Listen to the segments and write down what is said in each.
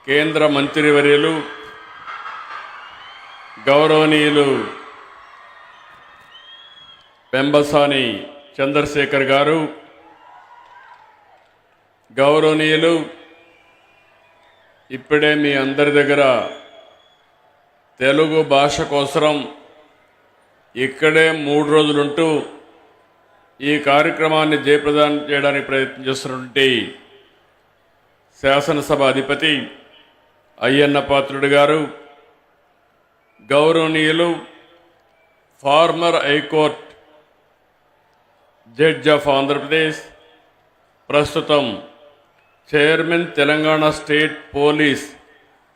కేంద్ర మంత్రివర్యులు గౌరవనీయులు పెంబసాని చంద్రశేఖర్ గారు, గౌరవనీయులు ఇప్పుడే మీ అందరి దగ్గర తెలుగు భాష కోసం ఇక్కడే 3 రోజులుంటూ ఈ కార్యక్రమాన్ని జయప్రదం చేయడానికి ప్రయత్నం చేస్తున్నటువంటి శాసనసభ అధిపతి అయ్యన్న పాత్రుడు గారు, గౌరవనీయులు farmer high court judge of Andhra Pradesh, ప్రస్తుతం chairman Telangana state police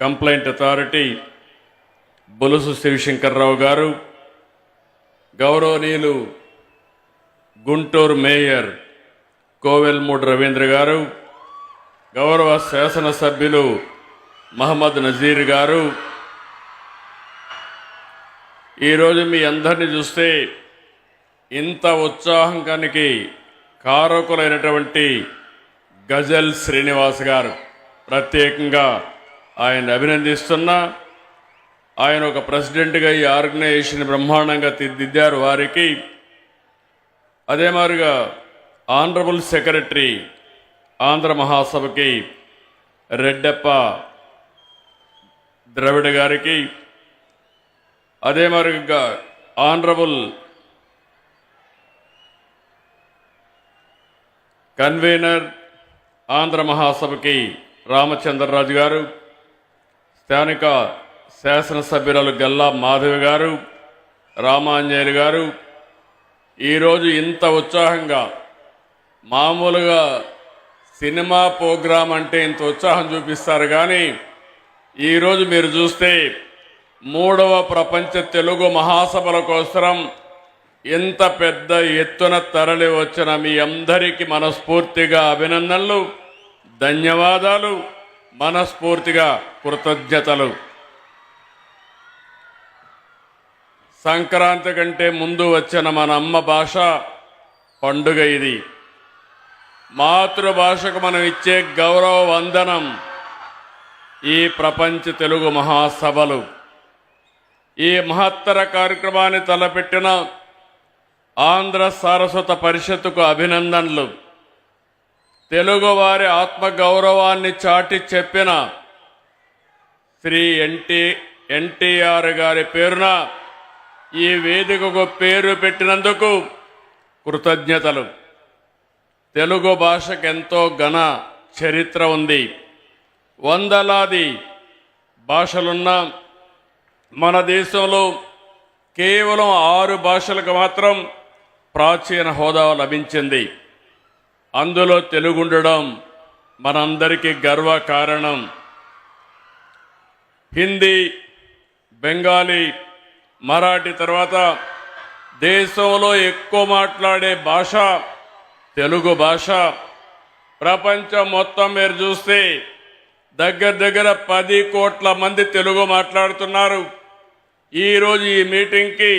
complaint authority Bolusu Shivashankar Rao గారు, గౌరవనీయులు గుంటూరు మేయర్ కోవెల్మూడి రవీంద్ర గారు, గౌరవ శాసనసభ్యులు మహమ్మద్ నజీర్ గారు, ఈరోజు మీ అందరినీ చూస్తే ఇంత ఉత్సాహానికి కారకులైనటువంటి గజల్ శ్రీనివాస్ గారు, ప్రత్యేకంగా ఆయన అభినందిస్తున్నా. ఆయన ఒక ప్రెసిడెంట్గా ఈ ఆర్గనైజేషన్ బ్రహ్మాండంగా తీర్చిదిద్దారు. వారికి అదే మాదిరిగా ఆనరబుల్ సెక్రటరీ ఆంధ్ర మహాసభకి రెడ్డప్ప ద్రవిడ గారికి, అదే మాదిరిగా ఆనరబుల్ కన్వీనర్ ఆంధ్ర మహాసభకి రామచంద్రరాజు గారు, స్థానిక శాసనసభ్యురాలు గల్లా మాధవి గారు, రామాంజనేయులు గారు, ఈరోజు ఇంత ఉత్సాహంగా, మామూలుగా సినిమా ప్రోగ్రాం అంటే ఇంత ఉత్సాహం చూపిస్తారు, కానీ ఈరోజు మీరు చూస్తే 3వ ప్రపంచ తెలుగు మహాసభల కోసం ఎంత పెద్ద ఎత్తున తరలి వచ్చిన మీ అందరికీ మనస్ఫూర్తిగా అభినందనలు, ధన్యవాదాలు, మనస్ఫూర్తిగా కృతజ్ఞతలు. సంక్రాంతి కంటే ముందు వచ్చిన మన అమ్మ భాష పండుగ ఇది. మాతృభాషకు మనం ఇచ్చే గౌరవ వందనం ఈ ప్రపంచ తెలుగు మహాసభలు. ఈ మహత్తర కార్యక్రమాన్ని తలపెట్టిన ఆంధ్ర సారస్వత పరిషత్తుకు అభినందనలు. తెలుగువారి ఆత్మగౌరవాన్ని చాటి చెప్పిన శ్రీ ఎన్టీఆర్ గారి పేరున ఈ వేదికకు పేరు పెట్టినందుకు కృతజ్ఞతలు. తెలుగు భాషకు ఎంతో ఘన చరిత్ర ఉంది. వందలాది భాషలున్న మన దేశంలో కేవలం 6 భాషలకు మాత్రం ప్రాచీన హోదా లభించింది. అందులో తెలుగు ఉండడం మనందరికీ గర్వకారణం. హిందీ, బెంగాలీ, మరాఠీ తర్వాత దేశంలో ఎక్కువ మాట్లాడే భాష తెలుగు భాష. ప్రపంచం మొత్తం మీరు చూస్తే దగ్గర 10 కోట్ల మంది తెలుగు మాట్లాడుతున్నారు. ఈరోజు ఈ మీటింగ్కి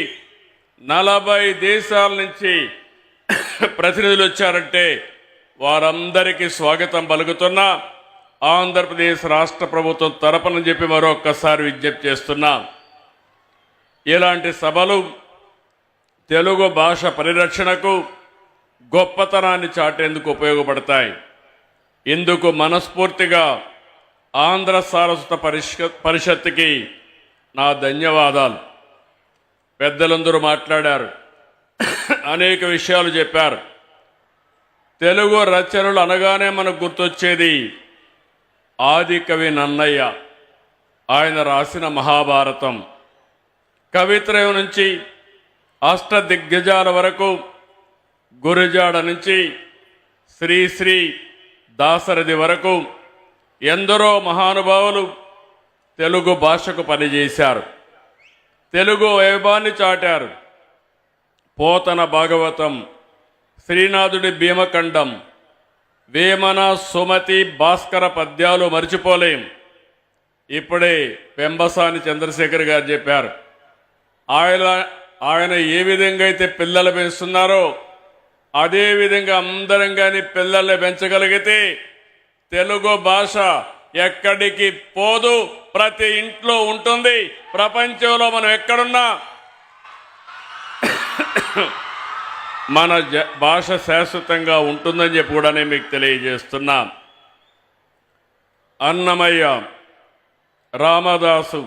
40 దేశాల నుంచి ప్రతినిధులు వచ్చారంటే వారందరికీ స్వాగతం పలుకుతున్నా. ఆంధ్రప్రదేశ్ రాష్ట్ర ప్రభుత్వం తరపున చెప్పి మరొక్కసారి విజ్ఞప్తి చేస్తున్నా, ఇలాంటి సభలు తెలుగు భాష పరిరక్షణకు, గొప్పతనాన్ని చాటేందుకు ఉపయోగపడతాయి. ఇందుకు మనస్ఫూర్తిగా ఆంధ్ర సారస్వత పరిషత్తుకి నా ధన్యవాదాలు. పెద్దలందరూ మాట్లాడారు, అనేక విషయాలు చెప్పారు. తెలుగు రచనలు అనగానే మనకు గుర్తొచ్చేది ఆది కవి నన్నయ్య. ఆయన రాసిన మహాభారతం, కవిత్రయం నుంచి అష్టదిగ్గజాల వరకు, గురజాడ నుంచి శ్రీ దాశరథి వరకు ఎందరో మహానుభావులు తెలుగు భాషకు పనిచేశారు. తెలుగు వైభవాన్ని చాటారు. పోతన భాగవతం, శ్రీనాథుడి భీమఖండం, వేమన, సుమతి, భాస్కర పద్యాలు మర్చిపోలేం. ఇప్పుడే పెంబసాని చంద్రశేఖర్ గారు చెప్పారు, ఆయన ఏ విధంగా అయితే పిల్లలు పెంచుతున్నారో అదేవిధంగా అందరం కానీ పిల్లల్ని పెంచగలిగితే తెలుగు భాష ఎక్కడికి పోదు, ప్రతి ఇంట్లో ఉంటుంది. ప్రపంచంలో మనం ఎక్కడున్నా మన భాష శాశ్వతంగా ఉంటుందని చెప్పి కూడా నేను మీకు తెలియజేస్తున్నా. అన్నమయ్య, రామదాసు,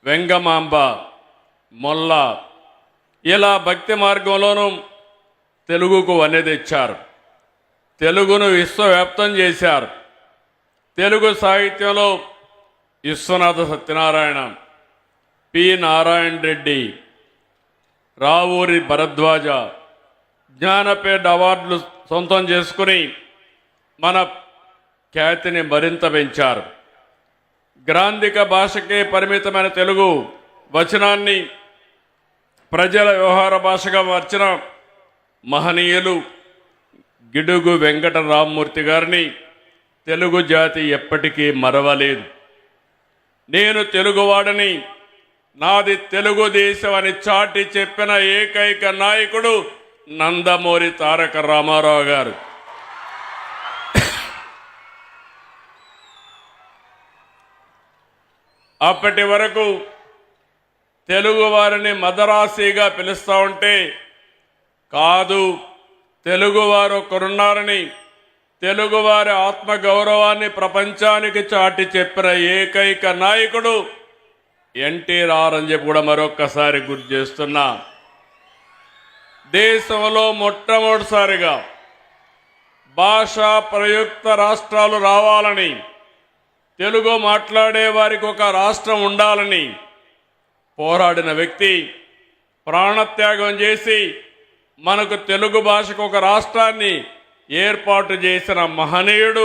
వెంగమాంబ, మొల్ల ఇలా భక్తి మార్గంలోనూ తెలుగుకు వన్నె తెచ్చారు. తెలుగును విశ్వవ్యాప్తం చేశారు. తెలుగు సాహిత్యంలో విశ్వనాథ సత్యనారాయణ, పి నారాయణ రెడ్డి, రావూరి భరద్వాజ జ్ఞానపీఠ అవార్డులు సొంతం చేసుకుని మన ఖ్యాతిని మరింత పెంచారు. గ్రాంధిక భాషకే పరిమితమైన తెలుగు వచనాన్ని ప్రజల వ్యవహార భాషగా మార్చిన మహనీయులు గిడుగు వెంకట రామ్మూర్తి గారిని తెలుగు జాతి ఎప్పటికీ మరవలేదు. నేను తెలుగువాడని, నాది తెలుగుదేశం అని చాటి చెప్పిన ఏకైక నాయకుడు నందమూరి తారక రామారావు గారు. అప్పటి వరకు తెలుగు వారిని మదరాసీగా పిలుస్తూ ఉంటే, కాదు, తెలుగువారు ఒకరున్నారని, తెలుగువారి ఆత్మగౌరవాన్ని ప్రపంచానికి చాటి చెప్పిన ఏకైక నాయకుడు ఎన్టీఆర్ అని చెప్పి కూడా మరొక్కసారి గుర్తు చేస్తున్నా. దేశంలో మొట్టమొదటిసారిగా భాషా ప్రయుక్త రాష్ట్రాలు రావాలని, తెలుగు మాట్లాడే వారికి ఒక రాష్ట్రం ఉండాలని పోరాడిన వ్యక్తి, ప్రాణత్యాగం చేసి మనకు తెలుగు భాషకు ఒక రాష్ట్రాన్ని ఏర్పాటు చేసిన మహనీయుడు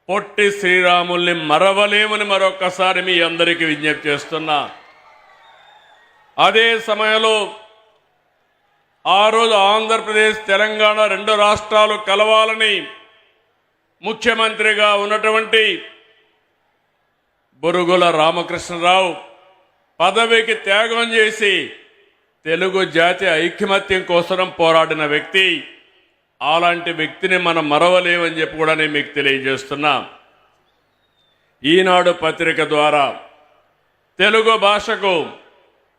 పొట్టి శ్రీరాముల్ని మరవలేమని మరొక్కసారి మీ అందరికీ విజ్ఞప్తి చేస్తున్నా. అదే సమయంలో ఆ రోజు ఆంధ్రప్రదేశ్, తెలంగాణ రెండు రాష్ట్రాలు కలవాలని ముఖ్యమంత్రిగా ఉన్నటువంటి బురుగుల రామకృష్ణరావు పదవికి త్యాగం చేసి తెలుగు జాతి ఐకమత్యం కోసం పోరాడిన వ్యక్తి. అలాంటి వ్యక్తిని మనం మరవలేమని చెప్పి కూడా నేను మీకు తెలియజేస్తున్నా. ఈనాడు పత్రిక ద్వారా తెలుగు భాషకు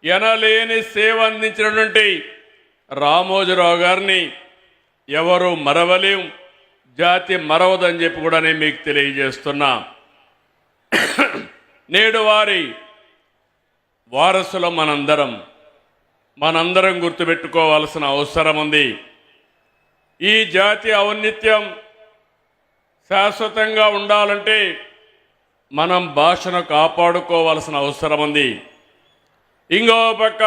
ఎనలేని సేవ అందించినటువంటి రామోజీరావు గారిని ఎవరు మరవలేం, జాతి మరవదని చెప్పి కూడా నేను మీకు తెలియజేస్తున్నా. నేడు వారి వారసులు మనందరం గుర్తుపెట్టుకోవాల్సిన అవసరం ఉంది. ఈ జాతి ఔన్నత్యం శాశ్వతంగా ఉండాలంటే మనం భాషను కాపాడుకోవాల్సిన అవసరం ఉంది. ఇంకో పక్క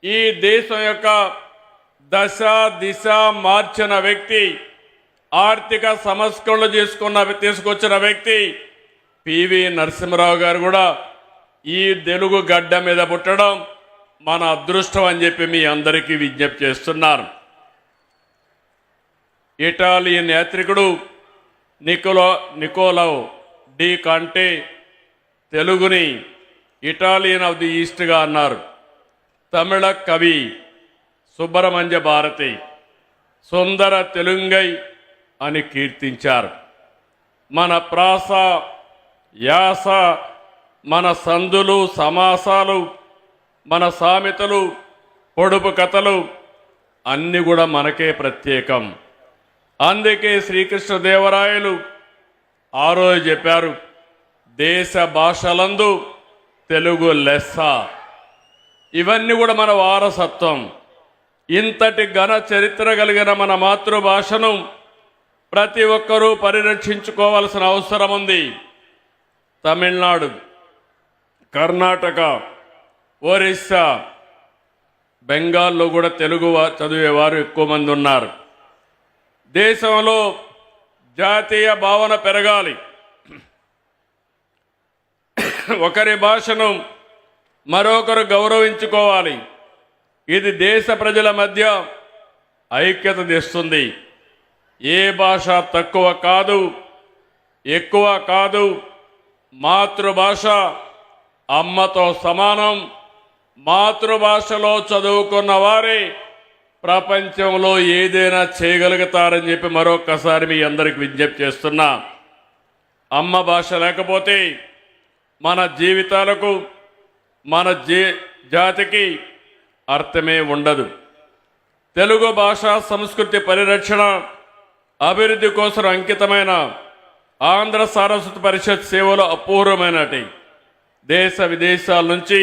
ఈ దేశం యొక్క దశ దిశ మార్చిన వ్యక్తి, ఆర్థిక సంస్కరణలు తీసుకొచ్చిన వ్యక్తి పివి నరసింహారావు గారు కూడా ఈ తెలుగు గడ్డ మీద పుట్టడం మన అదృష్టం అని చెప్పి మీ అందరికీ విజ్ఞప్తి చేస్తున్నారు. ఇటాలియన్ యాత్రికుడు నికోలో డి కాంటే తెలుగుని ఇటాలియన్ ఆఫ్ ది ఈస్ట్గా అన్నారు. తమిళ కవి సుబ్రహ్మణ్య భారతి సుందర తెలుంగై అని కీర్తించారు. మన ప్రాస, యాస, మన సందులు, సమాసాలు, మన సామెతలు, పొడుపు కథలు అన్నీ కూడా మనకే ప్రత్యేకం. అందుకే శ్రీకృష్ణదేవరాయలు ఆ రోజు చెప్పారు, దేశ భాషలందు తెలుగు లెస్స. ఇవన్నీ కూడా మన వారసత్వం. ఇంతటి ఘన చరిత్ర కలిగిన మన మాతృభాషను ప్రతి ఒక్కరూ పరిరక్షించుకోవాల్సిన అవసరం ఉంది. తమిళనాడు, కర్ణాటక, ఒరిస్సా, బెంగాల్లో కూడా తెలుగు చదివేవారు ఎక్కువ మంది ఉన్నారు. దేశంలో జాతీయ భావన పెరగాలి. ఒకరి భాషను మరొకరు గౌరవించుకోవాలి. ఇది దేశ ప్రజల మధ్య ఐక్యత తెస్తుంది. ఏ భాష తక్కువ కాదు, ఎక్కువ కాదు. మాతృభాష అమ్మతో సమానం. మాతృభాషలో చదువుకున్న వారే ప్రపంచంలో ఏదైనా చేయగలుగుతారని చెప్పి మరొక్కసారి మీ అందరికి విజ్ఞప్తి చేస్తున్నా. అమ్మ భాష లేకపోతే మన జీవితాలకు మన జాతికి అర్థమే ఉండదు. తెలుగు భాష సంస్కృతి పరిరక్షణ అభివృద్ధి కోసం అంకితమైన ఆంధ్ర సారస్వత పరిషత్ సేవలు అపూర్వమైనటి. దేశ విదేశాల నుంచి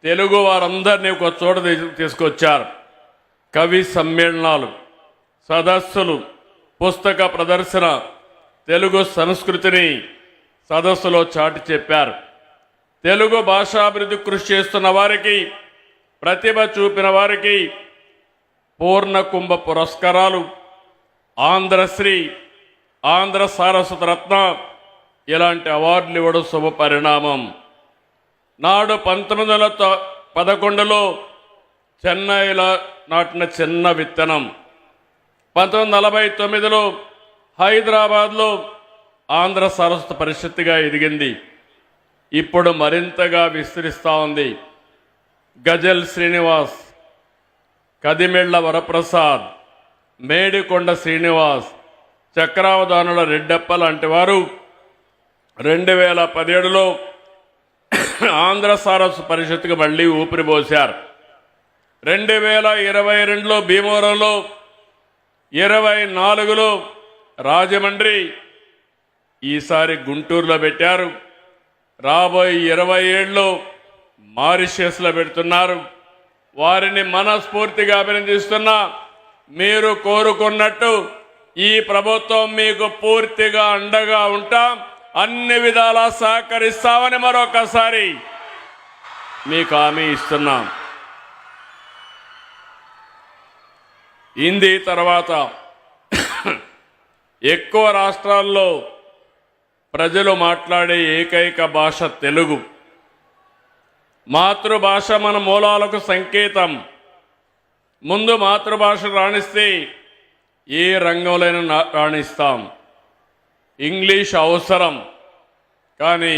తెలుగు వారందరినీ ఒక చోట తీసుకొచ్చారు. కవి సమ్మేళనాలు, సదస్సులు, పుస్తక ప్రదర్శన, తెలుగు సంస్కృతిని సదస్సులో చాటి చెప్పారు. తెలుగు భాషాభివృద్ధి కృషి చేస్తున్న వారికి, ప్రతిభ చూపిన వారికి పూర్ణ కుంభ పురస్కారాలు, ఆంధ్రశ్రీ, ఆంధ్ర సారస్వత రత్న ఇలాంటి అవార్డులు ఇవ్వడం శుభ పరిణామం. నాడు 1911లో చెన్నైలో నాటిన చిన్న విత్తనం 1949లో హైదరాబాద్లో ఆంధ్ర సారస్వత పరిషత్తుగా ఎదిగింది. ఇప్పుడు మరింతగా విస్తరిస్తూ ఉంది. గజల్ శ్రీనివాస్, కదిమెళ్ల వరప్రసాద్, మేడికొండ శ్రీనివాస్, చక్రావధానుల రెడ్డప్ప లాంటి వారు 2017లో ఆంధ్ర సారస్వత పరిషత్తుకు మళ్ళీ ఊపిరిపోశారు. 2022లో భీమవరంలో, 24లో రాజమండ్రి, ఈసారి గుంటూరులో పెట్టారు. రాబోయే 27లో మారిషస్లో పెడుతున్నారు. వారిని మనస్ఫూర్తిగా అభినందిస్తున్నా. మీరు కోరుకున్నట్టు ఈ ప్రభుత్వం మీకు పూర్తిగా అండగా ఉంటాం, అన్ని విధాలా సహకరిస్తామని మరొకసారి మీకు హామీ ఇస్తున్నాం. హిందీ తర్వాత ఎక్కువ రాష్ట్రాల్లో ప్రజలు మాట్లాడే ఏకైక భాష తెలుగు. మాతృభాష మన మూలాలకు సంకేతం. ముందు మాతృభాష రాణిస్తే ఏ రంగంలోనైనా రాణిస్తాం. ఇంగ్లీష్ అవసరం, కానీ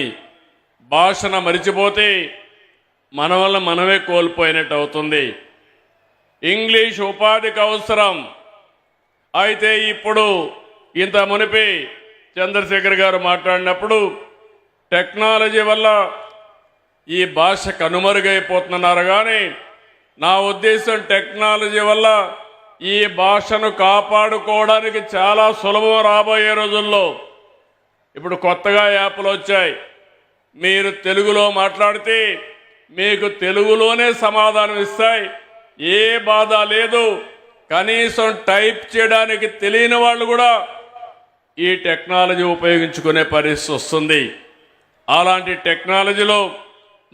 భాషను మరిచిపోతే మన వల్ల మనమే కోల్పోయినట్టు అవుతుంది. ఇంగ్లీష్ ఉపాధికి అవసరం. అయితే ఇప్పుడు ఇంత మునిపి చంద్రశేఖర్ గారు మాట్లాడినప్పుడు టెక్నాలజీ వల్ల ఈ భాష కనుమరుగైపోతున్నారు. కానీ నా ఉద్దేశం టెక్నాలజీ వల్ల ఈ భాషను కాపాడుకోవడానికి చాలా సులభం. రాబోయే రోజుల్లో ఇప్పుడు కొత్తగా యాప్లు వచ్చాయి. మీరు తెలుగులో మాట్లాడితే మీకు తెలుగులోనే సమాధానం ఇస్తాయి. ఏ బాధ లేదు. కనీసం టైప్ చేయడానికి తెలియని వాళ్ళు కూడా ఈ టెక్నాలజీ ఉపయోగించుకునే పరిస్థితి వస్తుంది. అలాంటి టెక్నాలజీలో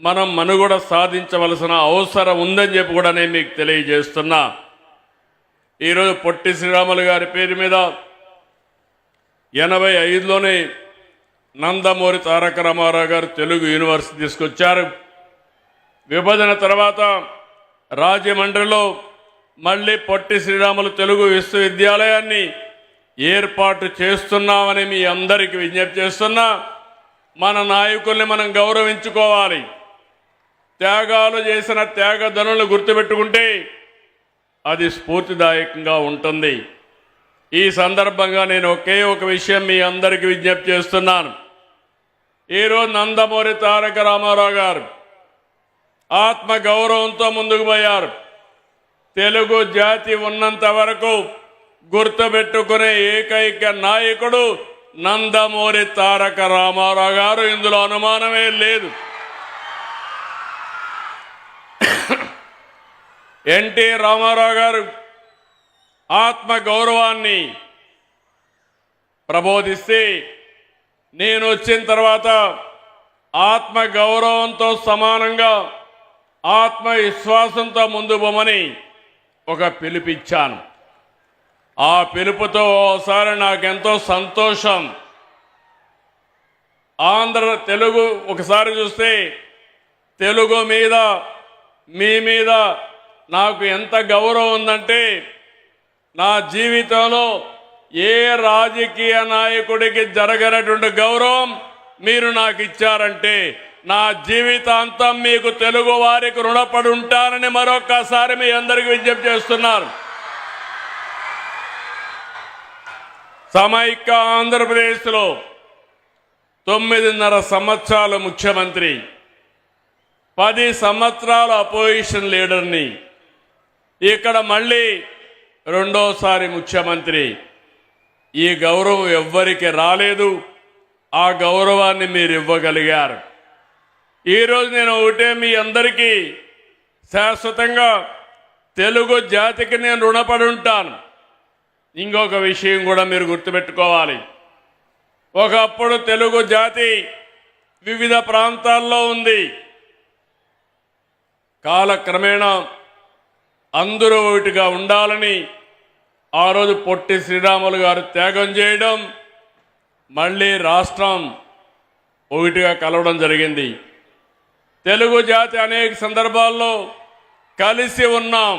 మనం మనుగడ సాధించవలసిన అవసరం ఉందని చెప్పి కూడా నేను మీకు తెలియజేస్తున్నా. ఈరోజు పొట్టి శ్రీరాములు గారి పేరు మీద 85లోనే నందమూరి తారక రామారావు గారు తెలుగు యూనివర్సిటీ తీసుకొచ్చారు. విభజన తర్వాత రాజమండ్రిలో మళ్ళీ పొట్టి శ్రీరాములు తెలుగు విశ్వవిద్యాలయాన్ని ఏర్పాటు చేస్తున్నామని మీ అందరికీ విజ్ఞప్తి చేస్తున్నా. మన నాయకుల్ని మనం గౌరవించుకోవాలి. త్యాగాలు చేసిన త్యాగధనులను గుర్తుపెట్టుకుంటే అది స్ఫూర్తిదాయకంగా ఉంటుంది. ఈ సందర్భంగా నేను ఒకే ఒక విషయం మీ అందరికీ విజ్ఞప్తి చేస్తున్నాను. ఈరోజు నందమూరి తారక రామారావు గారు ఆత్మ గౌరవంతో ముందుకు పోయారు. తెలుగు జాతి ఉన్నంత వరకు గుర్తుపెట్టుకునే ఏకైక నాయకుడు నందమూరి తారక రామారావు గారు. ఇందులో అనుమానమే లేదు. ఎన్టీ రామారావు గారు ఆత్మ గౌరవాన్ని ప్రబోధిస్తే, నేను వచ్చిన తర్వాత ఆత్మ గౌరవంతో సమానంగా ఆత్మవిశ్వాసంతో ముందు పోమని ఒక పిలుపిచ్చాను. ఆ పిలుపుతో ఓసారి నాకెంతో సంతోషం. తెలుగు ఒకసారి చూస్తే తెలుగు మీద మీ మీద నాకు ఎంత గౌరవం ఉందంటే, నా జీవితంలో ఏ రాజకీయ నాయకుడికి జరగనటువంటి గౌరవం మీరు నాకు ఇచ్చారంటే నా జీవితాంతం మీకు తెలుగు వారికి రుణపడి ఉంటానని మరొక్కసారి మీ అందరికీ విజ్ఞప్తి చేస్తున్నారు. సమైక్య ఆంధ్రప్రదేశ్లో 9.5 సంవత్సరాలు ముఖ్యమంత్రి, 10 సంవత్సరాలు అపోజిషన్ లీడర్ని, ఇక్కడ మళ్ళీ రెండోసారి ముఖ్యమంత్రి. ఈ గౌరవం ఎవ్వరికి రాలేదు. ఆ గౌరవాన్ని మీరు ఇవ్వగలిగారు. ఈరోజు నేను ఒకటే మీ అందరికీ శాశ్వతంగా తెలుగు జాతికి నేను రుణపడి ఉంటాను. ఇంకొక విషయం కూడా మీరు గుర్తుపెట్టుకోవాలి. ఒకప్పుడు తెలుగు జాతి వివిధ ప్రాంతాల్లో ఉంది. కాలక్రమేణా అందరూ ఒకటిగా ఉండాలని ఆ రోజు పొట్టి శ్రీరాములు గారు త్యాగం చేయడం, మళ్ళీ రాష్ట్రం ఒకటిగా కలవడం జరిగింది. తెలుగు జాతి అనేక సందర్భాల్లో కలిసి ఉన్నాం,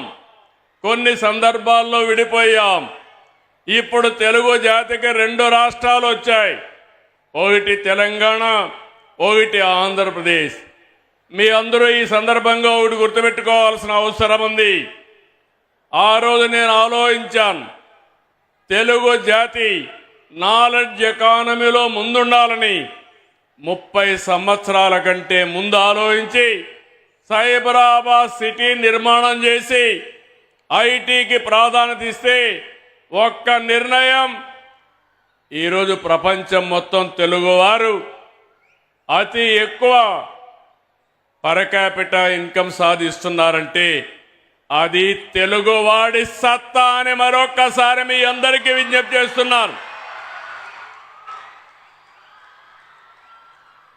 కొన్ని సందర్భాల్లో విడిపోయాం. ఇప్పుడు తెలుగు జాతికి 2 రాష్ట్రాలు వచ్చాయి, ఒకటి తెలంగాణ, ఒకటి ఆంధ్రప్రదేశ్. మీ అందరూ ఈ సందర్భంగా ఒకటి గుర్తుపెట్టుకోవాల్సిన అవసరం ఉంది. ఆ రోజు నేను ఆలోచించాను, తెలుగు జాతి నాలెడ్జ్ ఎకానమీలో ముందుండాలని 30 సంవత్సరాల కంటే ముందు ఆలోచించి సైబరాబాద్ సిటీ నిర్మాణం చేసి ఐటీకి ప్రాధాన్యత ఇస్తే ఒక్క నిర్ణయం ఈరోజు ప్రపంచం మొత్తం తెలుగువారు అతి ఎక్కువ పర్ క్యాపిటా ఇన్కమ్ సాధిస్తున్నారంటే అది తెలుగువాడి సత్తా అని మరొక్కసారి మీ అందరికీ విజ్ఞప్తి చేస్తున్నాను.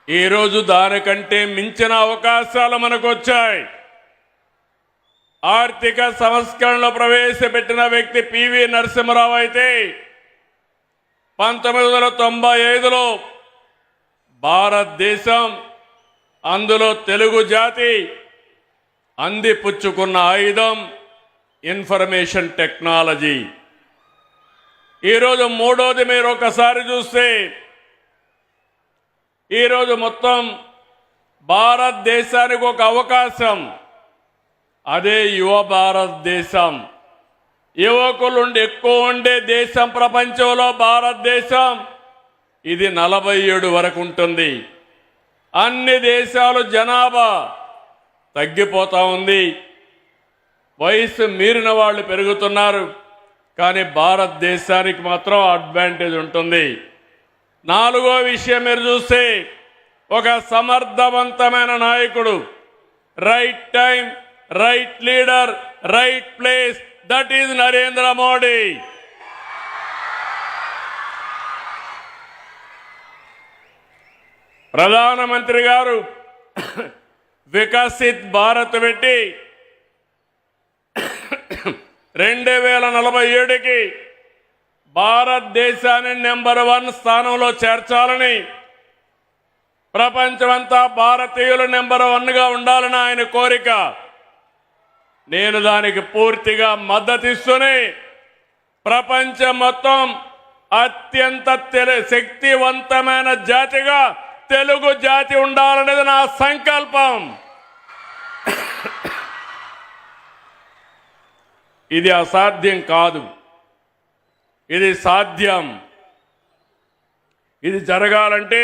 ఈరోజు దానికంటే మించిన అవకాశాలు మనకు వచ్చాయి. ఆర్థిక సంస్కరణలు ప్రవేశపెట్టిన వ్యక్తి పివి నరసింహరావు అయితే 1995లో భారతదేశం, అందులో తెలుగు జాతి అందిపుచ్చుకున్న ఆయుధం ఇన్ఫర్మేషన్ టెక్నాలజీ. ఈరోజు మూడోది మీరు ఒకసారి చూస్తే ఈరోజు మొత్తం భారతదేశానికి ఒక అవకాశం, అదే యువ భారతదేశం. యువకులు ఎక్కువ ఉండే దేశం ప్రపంచంలో భారతదేశం. ఇది 47 వరకు ఉంటుంది. అన్ని దేశాలు జనాభా తగ్గిపోతా ఉంది, వయసు మీరిన వాళ్ళు పెరుగుతున్నారు. కానీ భారతదేశానికి మాత్రం అడ్వాంటేజ్ ఉంటుంది. 4వ విషయం మీరు చూస్తే ఒక సమర్థవంతమైన నాయకుడు, right time, right leader, right place, that is Narendra Modi. ప్రధానమంత్రి గారు వికసిత్ భారత్ పెట్టి 2047కి భారతదేశాన్ని నెంబర్ 1 స్థానంలో చేర్చాలని, ప్రపంచమంతా భారతీయులు నెంబర్ 1గా ఉండాలని ఆయన కోరిక. నేను దానికి పూర్తిగా మద్దతిస్తూనే ప్రపంచం మొత్తం అత్యంత శక్తివంతమైన జాతిగా తెలుగు జాతి ఉండాలనేది నా సంకల్పం. ఇది అసాధ్యం కాదు, ఇది సాధ్యం. ఇది జరగాలంటే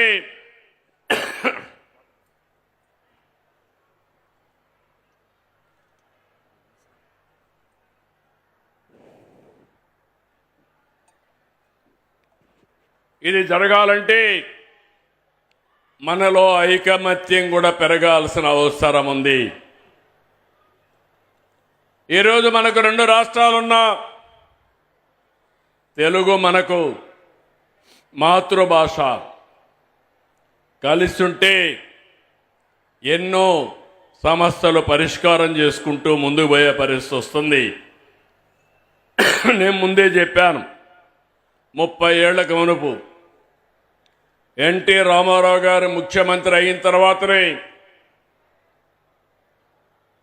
మనలో ఐకమత్యం కూడా పెరగాల్సిన అవసరం ఉంది. ఈరోజు మనకు 2 రాష్ట్రాలున్నా తెలుగు మనకు మాతృభాష. కలిసి ఉంటే ఎన్నో సమస్యలు పరిష్కారం చేసుకుంటూ ముందుకు పోయే పరిస్థితి వస్తుంది. నేను ముందే చెప్పాను, 30 ఏళ్లకు మునుపు ఎన్టీ రామారావు గారు ముఖ్యమంత్రి అయిన తర్వాతనే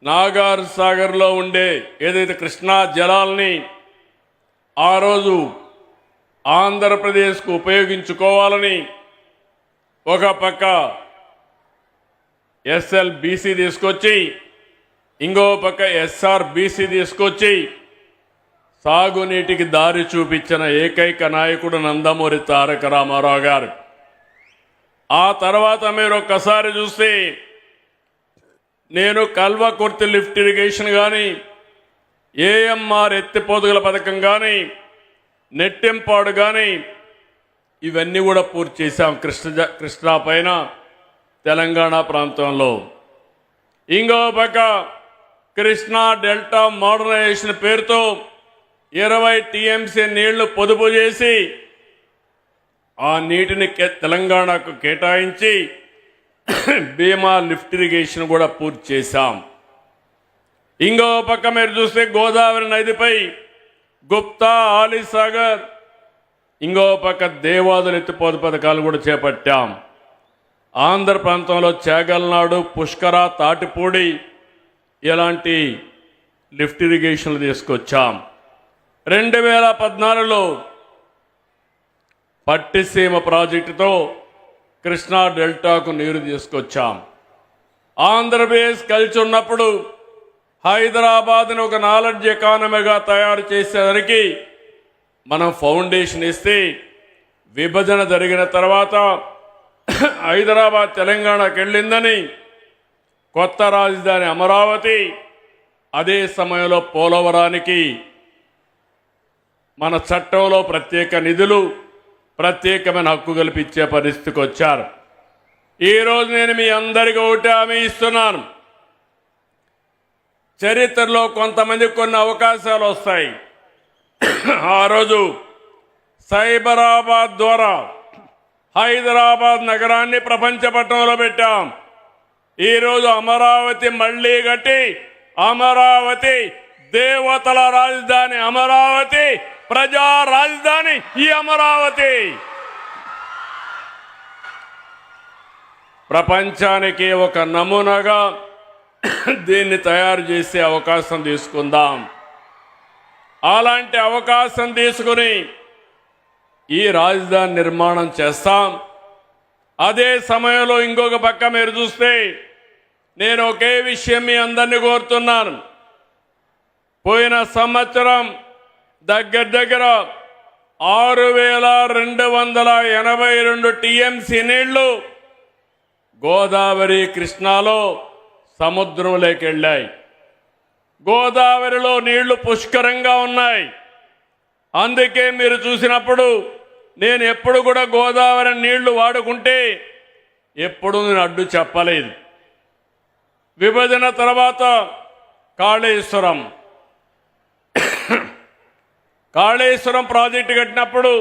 నాగార్ సాగర్లో ఉండే ఏదైతే కృష్ణా జలాల్ని ఆ రోజు ఆంధ్రప్రదేశ్కు ఉపయోగించుకోవాలని ఒక పక్క ఎస్ఎల్బీసీ తీసుకొచ్చి ఇంకో పక్క ఎస్ఆర్బీసీ తీసుకొచ్చి సాగునీటికి దారి చూపించిన ఏకైక నాయకుడు నందమూరి తారక రామారావు గారు. ఆ తర్వాత మీరు ఒక్కసారి చూస్తే నేను కల్వకుర్తి లిఫ్ట్ ఇరిగేషన్ కానీ, ఏఎంఆర్ ఎత్తిపోతుగల పథకం కానీ, నెట్టెంపాడు కానీ ఇవన్నీ కూడా పూర్తి చేశాం కృష్ణా పైన తెలంగాణ ప్రాంతంలో. ఇంకో పక్క కృష్ణా డెల్టా మోడర్నైజేషన్ పేరుతో 20 టీఎంసీ నీళ్లు పొదుపు చేసి ఆ నీటిని తెలంగాణకు కేటాయించి భీమా లిఫ్ట్ ఇరిగేషన్ కూడా పూర్తి చేశాం. ఇంకో పక్క మీరు చూస్తే గోదావరి నదిపై గుప్తా, ఆలీసాగర్, ఇంకో పక్క దేవాదులు ఎత్తిపోతు పథకాలు కూడా చేపట్టాం. ఆంధ్ర ప్రాంతంలో చేగల్నాడు, పుష్కర, తాటిపూడి ఇలాంటి లిఫ్ట్ ఇరిగేషన్లు తీసుకొచ్చాం. 2014లో పట్టిసీమ ప్రాజెక్టుతో కృష్ణా డెల్టాకు నీరు తీసుకొచ్చాం. ఆంధ్రప్రదేశ్ కలిసి ఉన్నప్పుడు హైదరాబాద్ని ఒక నాలెడ్జ్ ఎకానమీగా తయారు చేసేసరికి మనం ఫౌండేషన్ ఇస్తే, విభజన జరిగిన తర్వాత హైదరాబాద్ తెలంగాణకు వెళ్ళిందని కొత్త రాజధాని అమరావతి, అదే సమయంలో పోలవరానికి మన చట్టంలో ప్రత్యేక నిధులు, ప్రత్యేకమైన హక్కు కల్పించే పరిస్థితికి వచ్చారు. ఈరోజు నేను మీ అందరికీ ఒకటి హామీ ఇస్తున్నాను. చరిత్రలో కొంతమందికి కొన్ని అవకాశాలు వస్తాయి. ఆ రోజు సైబరాబాద్ ద్వారా హైదరాబాద్ నగరాన్ని ప్రపంచ పట్టణంలో పెట్టాం. ఈరోజు అమరావతి మళ్లీ కట్టి, అమరావతి దేవతల రాజధాని, అమరావతి ప్రజా రాజధాని ఈ అమరావతి. ప్రపంచానికి ఒక నమూనాగా దీన్ని తయారు చేసే అవకాశం తీసుకుందాం. అలాంటి అవకాశం తీసుకుని ఈ రాజధాని నిర్మాణం చేస్తాం. అదే సమయంలో ఇంకొక పక్క మీరు చూస్తే నేను ఒకే విషయం మీ అందరినీ కోరుతున్నాను. పోయిన సంవత్సరం దగ్గర 6,282 టీఎంసీ నీళ్లు గోదావరి, కృష్ణాలో సముద్రంలోకి వెళ్ళాయి. గోదావరిలో నీళ్లు పుష్కరంగా ఉన్నాయి. అందుకే మీరు చూసినప్పుడు నేను ఎప్పుడు కూడా గోదావరి నీళ్లు వాడుకుంటే ఎప్పుడు నేను అడ్డు చెప్పలేదు. విభజన తర్వాత కాళేశ్వరం ప్రాజెక్టు కట్టినప్పుడు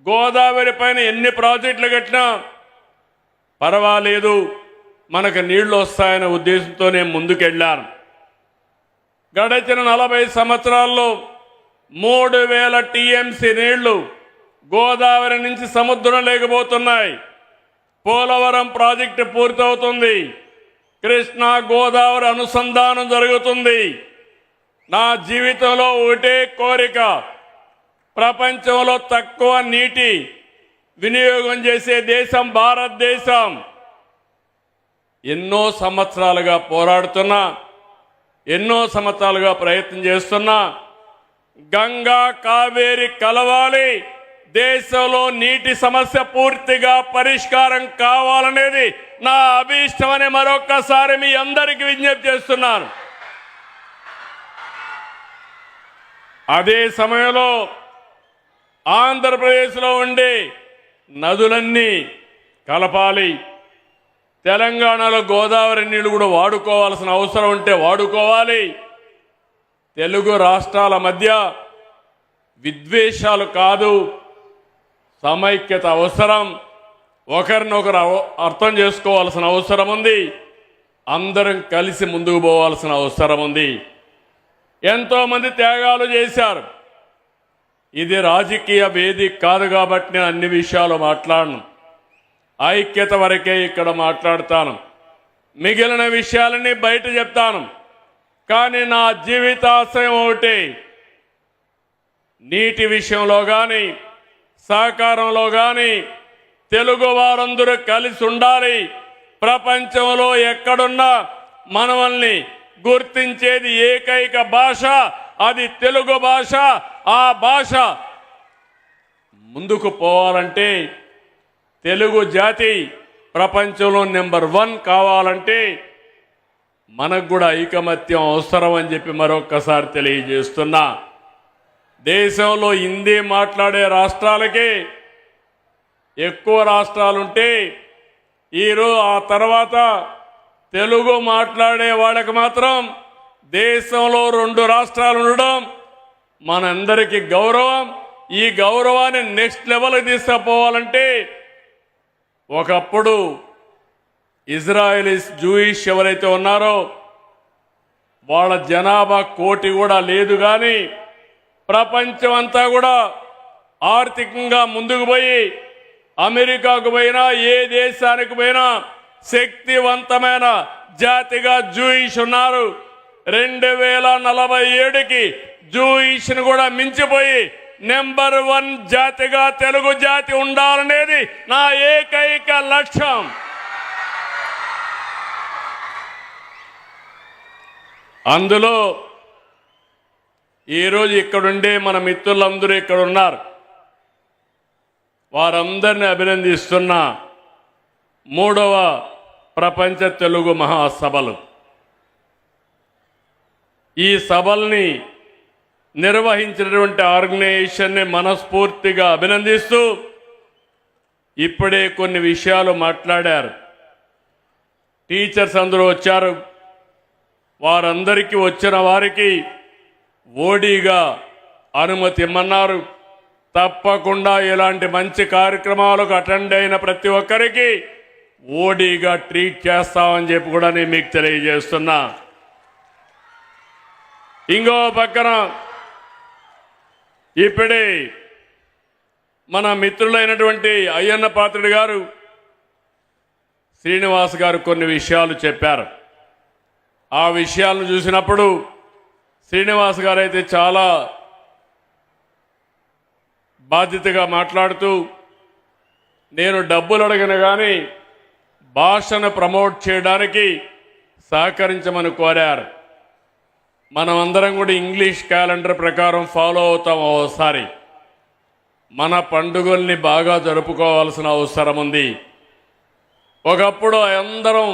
గోదావరి పైన ఎన్ని ప్రాజెక్టులు కట్టినా పర్వాలేదు, మనకు నీళ్లు వస్తాయనే ఉద్దేశంతో నేను ముందుకెళ్ళాను. గడిచిన 40 సంవత్సరాల్లో 3,000 టీఎంసీ నీళ్లు గోదావరి నుంచి సముద్రం లేకపోతున్నాయి. పోలవరం ప్రాజెక్టు పూర్తవుతుంది. కృష్ణా గోదావరి అనుసంధానం జరుగుతుంది. నా జీవితంలో ఒకటే కోరిక, ప్రపంచంలో తక్కువ నీటి వినియోగం చేసే దేశం భారతదేశం. ఎన్నో సంవత్సరాలుగా పోరాడుతున్నా, ఎన్నో సంవత్సరాలుగా ప్రయత్నం చేస్తున్నా, గంగా కావేరి కలవాలి, దేశంలో నీటి సమస్య పూర్తిగా పరిష్కారం కావాలనేది నా అభీష్టమని మరొక్కసారి మీ అందరికీ విజ్ఞప్తి చేస్తున్నాను. అదే సమయంలో ఆంధ్రప్రదేశ్లో ఉండే నదులన్నీ కలపాలి. తెలంగాణలో గోదావరి నీళ్లు కూడా వాడుకోవాల్సిన అవసరం ఉంటే వాడుకోవాలి. తెలుగు రాష్ట్రాల మధ్య విద్వేషాలు కాదు, సమైక్యత అవసరం. ఒకరినొకరు అర్థం చేసుకోవాల్సిన అవసరం ఉంది. అందరం కలిసి ముందుకు పోవాల్సిన అవసరం ఉంది. ఎంతోమంది త్యాగాలు చేశారు. ఇది రాజకీయ వేదిక కాదు కాబట్టి నేను అన్ని విషయాలు మాట్లాడను. ఐక్యత వరకే ఇక్కడ మాట్లాడతాను. మిగిలిన విషయాలన్నీ బయట చెప్తాను. కానీ నా జీవితాశయం ఒకటి, నీటి విషయంలో కానీ సహకారంలో కానీ తెలుగు వారందరూ కలిసి ఉండాలి. ప్రపంచంలో ఎక్కడున్నా మనల్ని గుర్తించేది ఏకైక భాష, అది తెలుగు భాష. ఆ భాష ముందుకు పోవాలంటే, తెలుగు జాతి ప్రపంచంలో నెంబర్ 1 కావాలంటే మనకు కూడా ఐకమత్యం అవసరం అని చెప్పి మరొక్కసారి తెలియజేస్తున్నా. దేశంలో హిందీ మాట్లాడే రాష్ట్రాలకి ఎక్కువ రాష్ట్రాలుంటే ఆ తర్వాత తెలుగు మాట్లాడే వాళ్ళకి మాత్రం దేశంలో 2 రాష్ట్రాలు ఉండడం మనందరికీ గౌరవం. ఈ గౌరవాన్ని నెక్స్ట్ లెవెల్కి తీసుకుపోవాలంటే, ఒకప్పుడు ఇజ్రాయెలీస్ జూయిష్ ఎవరైతే ఉన్నారో వాళ్ళ జనాభా 1 కోటి కూడా లేదు, కానీ ప్రపంచం అంతా కూడా ఆర్థికంగా ముందుకు పోయి అమెరికాకు పోయినా ఏ దేశానికి పోయినా శక్తివంతమైన జాతిగా జూయిష్ ఉన్నారు. 2047కి జూయిష్ను కూడా మించిపోయి నెంబర్ 1 జాతిగా తెలుగు జాతి ఉండాలనేది నా ఏకైక లక్ష్యం. అందులో ఈరోజు ఇక్కడుండే మన మిత్రులందరూ ఇక్కడ ఉన్నారు. వారందరినీ అభినందిస్తున్న 3వ ప్రపంచ తెలుగు మహాసభలు. ఈ సభల్ని నిర్వహించినటువంటి ఆర్గనైజేషన్ని మనస్ఫూర్తిగా అభినందిస్తూ ఇప్పుడే కొన్ని విషయాలు మాట్లాడారు. టీచర్స్ అందరూ వచ్చారు. వారందరికీ వచ్చిన వారికి ఓడీగా అనుమతి ఇమ్మన్నారు. తప్పకుండా ఇలాంటి మంచి కార్యక్రమాలకు అటెండ్ అయిన ప్రతి ఒక్కరికి ఓడీగా ట్రీట్ చేస్తామని చెప్పి కూడా నేను మీకు తెలియజేస్తున్నా. ఇంకో పక్కన ఇప్పుడే మన మిత్రులైనటువంటి అయ్యన్న పాత్రుడు గారు, శ్రీనివాస్ గారు కొన్ని విషయాలు చెప్పారు. ఆ విషయాలను చూసినప్పుడు శ్రీనివాస్ గారు అయితే చాలా బాధ్యతగా మాట్లాడుతూ, నేను డబ్బులు అడగను కానీ భాషను ప్రమోట్ చేయడానికి సహకరించమని కోరారు. మనమందరం కూడా ఇంగ్లీష్ క్యాలెండర్ ప్రకారం ఫాలో అవుతాం. ఓసారి మన పండుగల్ని బాగా జరుపుకోవాల్సిన అవసరం ఉంది. ఒకప్పుడు అందరం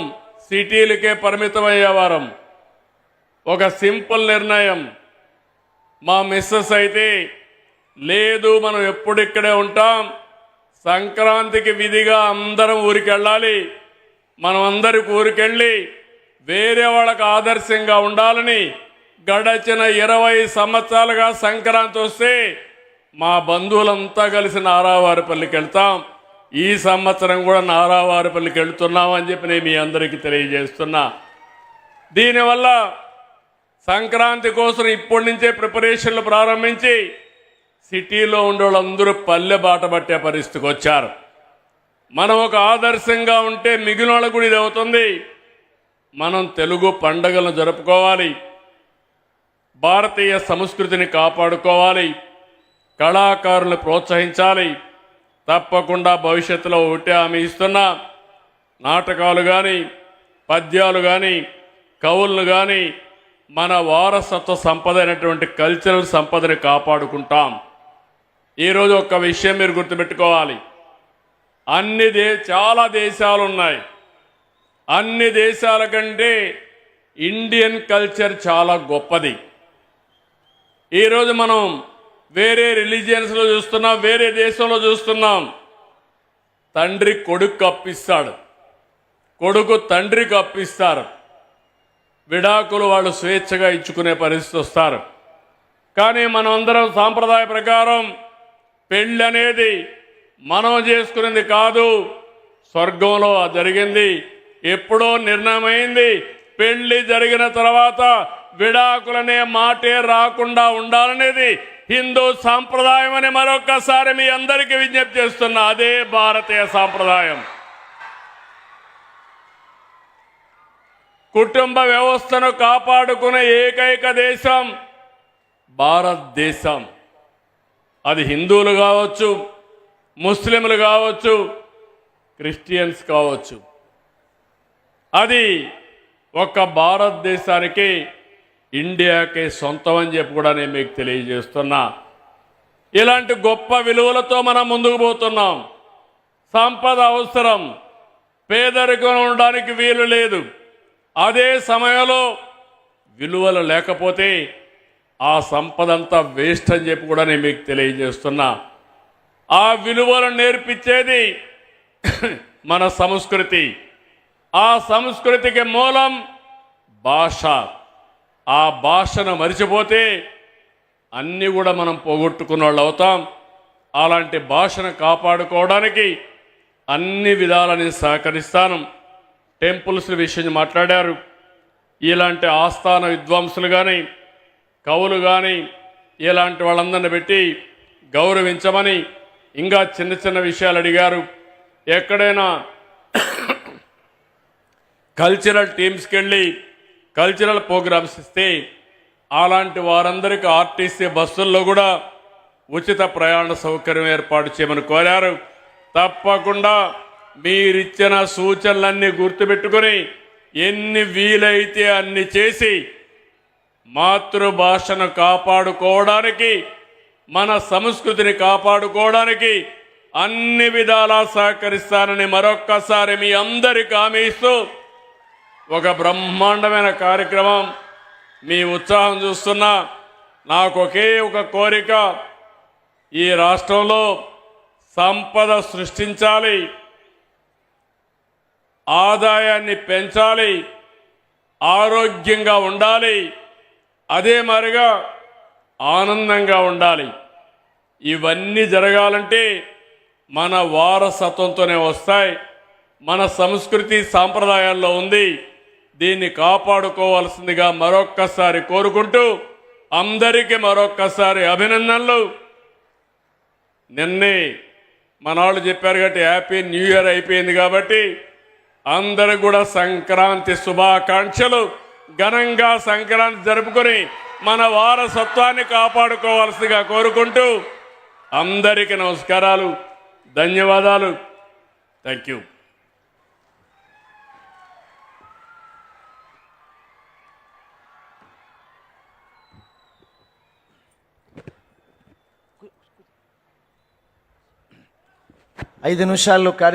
సిటీలకే పరిమితమయ్యేవారం. ఒక సింపుల్ నిర్ణయం, మా మిస్సెస్ అయితే లేదు మనం ఎప్పుడు ఇక్కడే ఉంటాం, సంక్రాంతికి విధిగా అందరం ఊరికి వెళ్ళాలి, మనం అందరికి ఊరికెళ్ళి వేరే వాళ్ళకు ఆదర్శంగా ఉండాలని గడచిన 20 సంవత్సరాలుగా సంక్రాంతి వస్తే మా బంధువులంతా కలిసి నారావారిపల్లికి వెళ్తాం. ఈ సంవత్సరం కూడా నారావారిపల్లికి వెళ్తున్నామని చెప్పి నేను మీ అందరికీ తెలియజేస్తున్నా. దీనివల్ల సంక్రాంతి కోసం ఇప్పటి నుంచే ప్రిపరేషన్లు ప్రారంభించి సిటీలో ఉండే వాళ్ళందరూ పల్లె బాట పట్టే పరిస్థితికి వచ్చారు. మనం ఒక ఆదర్శంగా ఉంటే మిగిలిన వాళ్ళకు కూడా ఇది అవుతుంది. మనం తెలుగు పండుగలను జరుపుకోవాలి, భారతీయ సంస్కృతిని కాపాడుకోవాలి, కళాకారులను ప్రోత్సహించాలి. తప్పకుండా భవిష్యత్తులో ఒకటే హామీ ఇస్తున్నా, నాటకాలు కానీ పద్యాలు కానీ కవులను కానీ మన వారసత్వ సంపద అయినటువంటి కల్చరల్ సంపదని కాపాడుకుంటాం. ఈరోజు ఒక విషయం మీరు గుర్తుపెట్టుకోవాలి, చాలా దేశాలు ఉన్నాయి. అన్ని దేశాల కంటే ఇండియన్ కల్చర్ చాలా గొప్పది. ఈరోజు మనం వేరే రిలీజియన్స్లో చూస్తున్నాం, వేరే దేశంలో చూస్తున్నాం. తండ్రి కొడుకు అప్పిస్తాడు, కొడుకు తండ్రికి అప్పిస్తారు, విడాకులు వాళ్ళు స్వేచ్ఛగా ఇచ్చుకునే పరిస్థితి వస్తారు. కానీ మనం అందరం సాంప్రదాయ ప్రకారం పెళ్ళి అనేది మనం చేసుకునేది కాదు, స్వర్గంలో జరిగింది, ఎప్పుడో నిర్ణయమైంది. పెళ్లి జరిగిన తర్వాత విడాకులనే మాటే రాకుండా ఉండాలనేది హిందూ సాంప్రదాయం అని మరొకసారి మీ అందరికీ విజ్ఞప్తి చేస్తున్నా. అదే భారతీయ సాంప్రదాయం. కుటుంబ వ్యవస్థను కాపాడుకునే ఏకైక దేశం భారతదేశం. అది హిందువులు కావచ్చు, ముస్లింలు కావచ్చు, క్రిస్టియన్స్ కావచ్చు. అది ఒక భారతదేశానికి ఇండియాకి సొంతం అని చెప్పి కూడా నేను మీకు తెలియజేస్తున్నా. ఇలాంటి గొప్ప విలువలతో మనం ముందుకు పోతున్నాం. సంపద అవసరం, పేదరికం ఉండడానికి వీలు లేదు. అదే సమయంలో విలువలు లేకపోతే ఆ సంపద అంతా వేస్ట్ అని చెప్పి కూడా నేను మీకు తెలియజేస్తున్నా. ఆ విలువలను నేర్పించేది మన సంస్కృతి. ఆ సంస్కృతికి మూలం భాష. ఆ భాషను మరిచిపోతే అన్నీ కూడా మనం పోగొట్టుకున్న వాళ్ళు అవుతాం. అలాంటి భాషను కాపాడుకోవడానికి అన్ని విధాలని సహకరిస్తాను. టెంపుల్స్ విషయం మాట్లాడారు. ఇలాంటి ఆస్థాన విద్వాంసులు కానీ కవులు కానీ ఇలాంటి వాళ్ళందరిని పెట్టి గౌరవించమని ఇంకా చిన్న చిన్న విషయాలు అడిగారు. ఎక్కడైనా కల్చరల్ టీమ్స్కి వెళ్ళి కల్చరల్ ప్రోగ్రామ్స్ ఇస్తే అలాంటి వారందరికీ ఆర్టీసీ బస్సుల్లో కూడా ఉచిత ప్రయాణ సౌకర్యం ఏర్పాటు చేయమని కోరారు. తప్పకుండా మీరిచ్చిన సూచనలన్నీ గుర్తుపెట్టుకొని ఎన్ని వీలైతే అన్ని చేసి మాతృభాషను కాపాడుకోవడానికి, మన సంస్కృతిని కాపాడుకోవడానికి అన్ని విధాలా సహకరిస్తానని మరొక్కసారి మీ అందరికీ హామీ ఇస్తూ ఒక బ్రహ్మాండమైన కార్యక్రమం. మీ ఉత్సాహం చూస్తున్నా నాకు ఒకే ఒక కోరిక, ఈ రాష్ట్రంలో సంపద సృష్టించాలి, ఆదాయాన్ని పెంచాలి, ఆరోగ్యంగా ఉండాలి, అదే మరిగా ఆనందంగా ఉండాలి. ఇవన్నీ జరగాలంటే మన వారసత్వంతోనే వస్తాయి. మన సంస్కృతి సాంప్రదాయాల్లో ఉంది. దీన్ని కాపాడుకోవాల్సిందిగా మరొక్కసారి కోరుకుంటూ అందరికీ మరొక్కసారి అభినందనలు. నిన్నే మనవాళ్ళు చెప్పారు కాబట్టి హ్యాపీ న్యూ ఇయర్ అయిపోయింది కాబట్టి అందరికి కూడా సంక్రాంతి శుభాకాంక్షలు. ఘనంగా సంక్రాంతి జరుపుకొని మన వారసత్వాన్ని కాపాడుకోవాల్సిందిగా కోరుకుంటూ అందరికీ నమస్కారాలు, ధన్యవాదాలు. Thank you. ఐదు నిమిషాల్లో కార్యక్రమం